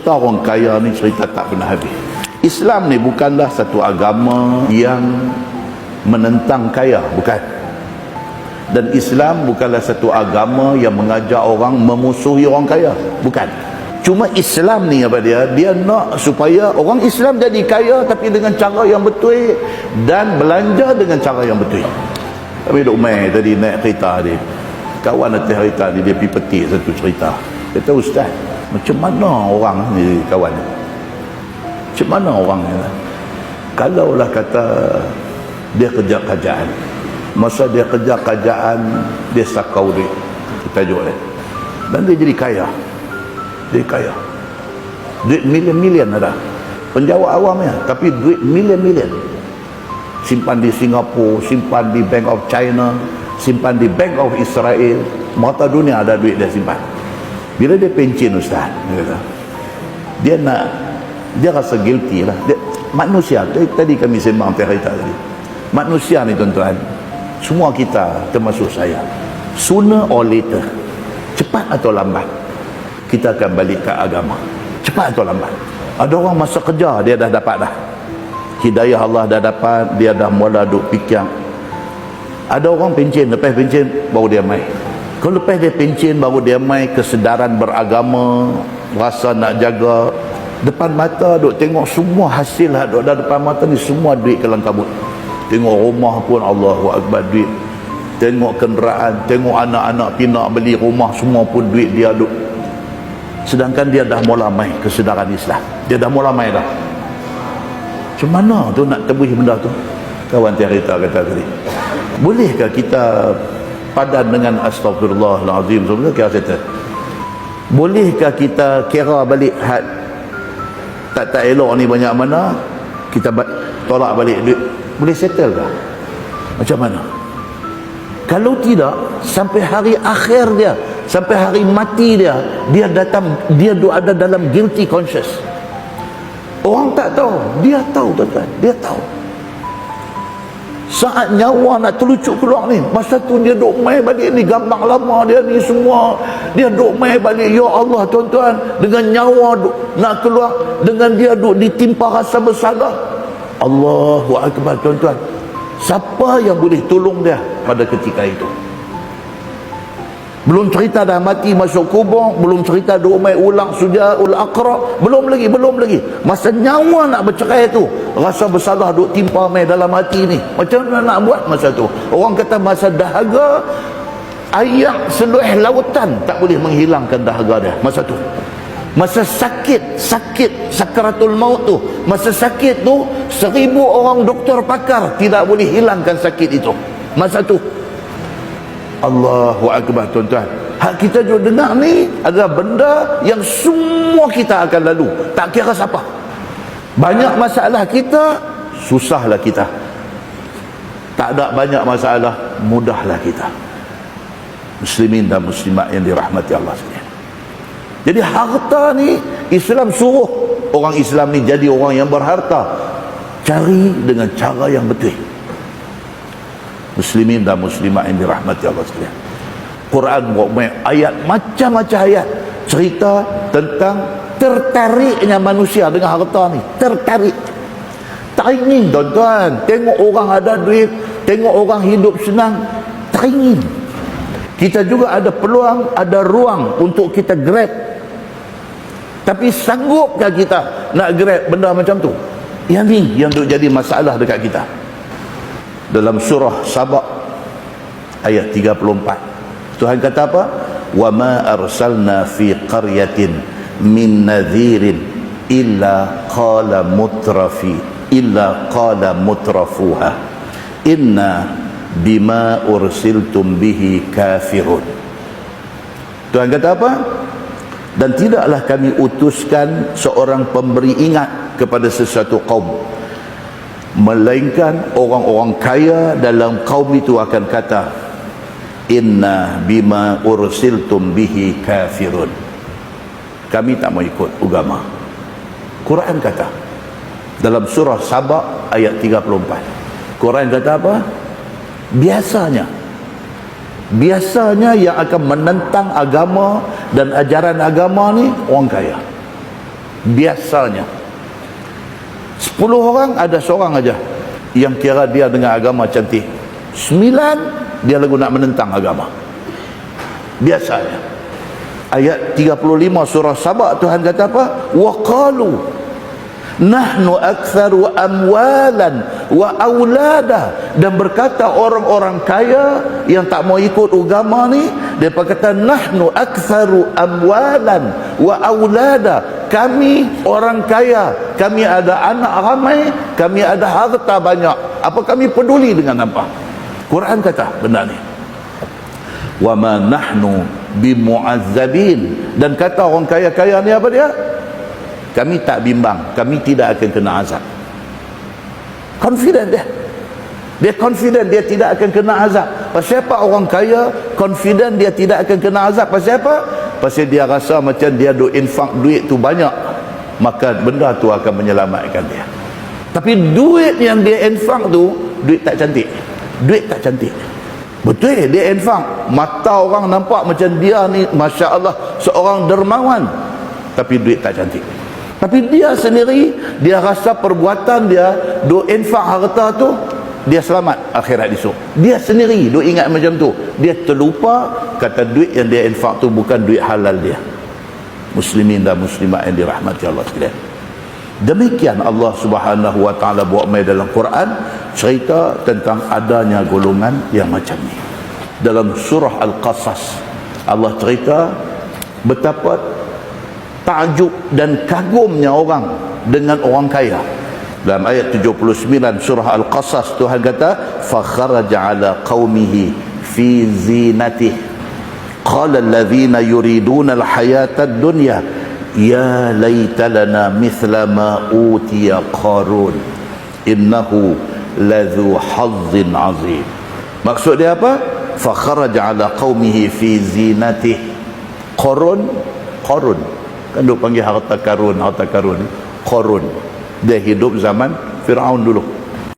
cerita orang kaya ni cerita tak pernah habis. Islam ni bukanlah satu agama yang menentang kaya, bukan. Dan Islam bukanlah satu agama yang mengajak orang memusuhi orang kaya, bukan. Cuma Islam ni apa dia nak supaya orang Islam jadi kaya tapi dengan cara yang betul dan belanja dengan cara yang betul. Kami duk main tadi naik kereta dia, kawan atas kereta dia pergi petik satu cerita. Kata, ustaz, macam mana orang ni, kawan ni, macam mana orang ni, kalaulah kata dia kerja kerajaan, masa dia kerja kerajaan dia sakau duit, kita jual dia, dan dia jadi kaya, dia kaya, duit milion-milion ada, penjawat awamnya, tapi duit milion-milion, simpan di Singapura, simpan di Bank of China, simpan di Bank of Israel, mata dunia ada duit dia simpan. Bila dia pencen, ustaz, dia nak, dia rasa guilty lah. Dia, manusia, tadi kami sembang cerita tadi, manusia ni tuan-tuan, semua kita termasuk saya, sooner or later, cepat atau lambat, kita akan balik ke agama. Cepat atau lambat. Ada orang masa kerja dia dah dapat dah, hidayah Allah dah dapat, dia dah mula duk fikir. Ada orang pencen, lepas pencen baru dia mai. Kalau lepas dia pencen baru dia mai, kesedaran beragama, rasa nak jaga, depan mata duk tengok semua hasil duk ada depan mata ni, semua duit kelang kabut. Tengok rumah pun Allahu Akbar duit, tengok kenderaan, tengok anak-anak pinak beli rumah, semua pun duit dia duk. Sedangkan dia dah mula mai kesedaran Islam, dia dah mula mai dah. Macam mana tu nak tebus benda tu? Kawan cerita kata tadi, bolehkah kita padan dengan astagfirullahalazim? Sebenarnya kira kata, bolehkah kita kira balik had tak elok ni banyak mana, kita tolak balik duit, boleh settle kah? Macam mana? Kalau tidak, sampai hari akhir dia, sampai hari mati dia, dia datang, dia ada dalam guilty conscious. Orang tak tahu, dia tahu tuan-tuan, dia tahu. Saat nyawa nak terlucuk keluar ni, masa tu dia duk mai balik ni, gambar lama dia ni semua, dia duk mai balik. Ya Allah tuan-tuan, dengan nyawa duk nak keluar, dengan dia duk ditimpa rasa bersalah. Allahu Akbar tuan-tuan. Siapa yang boleh tolong dia pada ketika itu? Belum cerita dah mati masuk kubur, belum cerita duk mai ulang sujaul aqra, belum lagi. Masa nyawa nak bercerai tu, rasa bersalah duk timpa mai dalam hati ni. Macam mana nak buat masa tu? Orang kata masa dahaga, air seluruh lautan tak boleh menghilangkan dahaga dia masa tu. Masa sakit sakaratul maut tu, masa sakit tu 1000 orang doktor pakar tidak boleh hilangkan sakit itu masa tu. Allahu Akbar tuan-tuan. Hak kita juga dengar ni adalah benda yang semua kita akan lalu, tak kira siapa. Banyak masalah kita, susahlah kita. Tak ada banyak masalah, mudahlah kita. Muslimin dan muslimat yang dirahmati Allah sekalian. Jadi harta ni, Islam suruh orang Islam ni jadi orang yang berharta, cari dengan cara yang betul. Muslimin dan muslimat yang dirahmati Allah sekalian, Quran buat ayat macam-macam ayat cerita tentang tertariknya manusia dengan harta ni. Tertarik, teringin tuan-tuan, tengok orang ada duit, tengok orang hidup senang, teringin. Kita juga ada peluang, ada ruang untuk kita grab, tapi sanggupkah kita nak grab benda macam tu? Yang ni yang duk jadi masalah dekat kita. Dalam surah Saba ayat 34, Tuhan kata apa? Wa ma arsalna fi qaryatin min nadhirin illa qala mutrafuha inna bima ursiltum bihi kafirun. Tuhan kata apa? Dan tidaklah kami utuskan seorang pemberi ingat kepada sesuatu kaum, melainkan orang-orang kaya dalam kaum itu akan kata, inna bima ursiltum bihi kafirun, kami tak mau ikut agama. Quran kata dalam surah Saba ayat 34, Quran kata apa? Biasanya yang akan menentang agama dan ajaran agama ni orang kaya. Biasanya 10 orang ada seorang aja yang kira dia dengan agama cantik, 9 dia lagu nak menentang agama. Biasanya. Ayat 35 surah Sabah, Tuhan kata apa? Wa qalu nahnu aktsaru amwalan wa aulada. Dan berkata orang-orang kaya yang tak mau ikut agama ni, dia kata nahnu aktsaru amwalan wa aulada. Kami orang kaya, kami ada anak ramai, kami ada harta banyak. Apa kami peduli dengan apa? Quran kata benda ni. Wa ma nahnu bimu'azzabin. Dan kata orang kaya-kaya ni apa dia? Kami tak bimbang, kami tidak akan kena azab. Confident dia. Dia confident dia tidak akan kena azab. Pasal apa orang kaya confident dia tidak akan kena azab? Pasal apa? Pasal dia rasa macam dia infak duit tu banyak, maka benda tu akan menyelamatkan dia. Tapi duit yang dia infak tu, duit tak cantik. Duit tak cantik. Betul, dia infak, mata orang nampak macam dia ni Masya Allah seorang dermawan, tapi duit tak cantik. Tapi dia sendiri, dia rasa perbuatan dia infak harta tu, dia selamat akhirat esok. Dia sendiri ingat macam tu. Dia terlupa kata duit yang dia infak tu bukan duit halal dia. Muslimin dan muslimat yang dirahmati Allah sekalian. Demikian Allah Subhanahu wa taala buat mai dalam Quran cerita tentang adanya golongan yang macam ni. Dalam surah Al-Qasas Allah cerita betapa takjub dan kagumnya orang dengan orang kaya. Dalam ayat 79 surah Al-Qasas Tuhan kata fa kharaja ala qaumihi fi zinatihi qala alladhina yuriduna al-hayata ad-dunya ya laita lana mithla ma utiya qarun innahu ladzu hazzin azim. Maksud dia apa? Fa kharaja ala qaumihi fi zinatihi. Qarun kan dia panggil harta karun. Qarun dia hidup zaman Firaun dulu.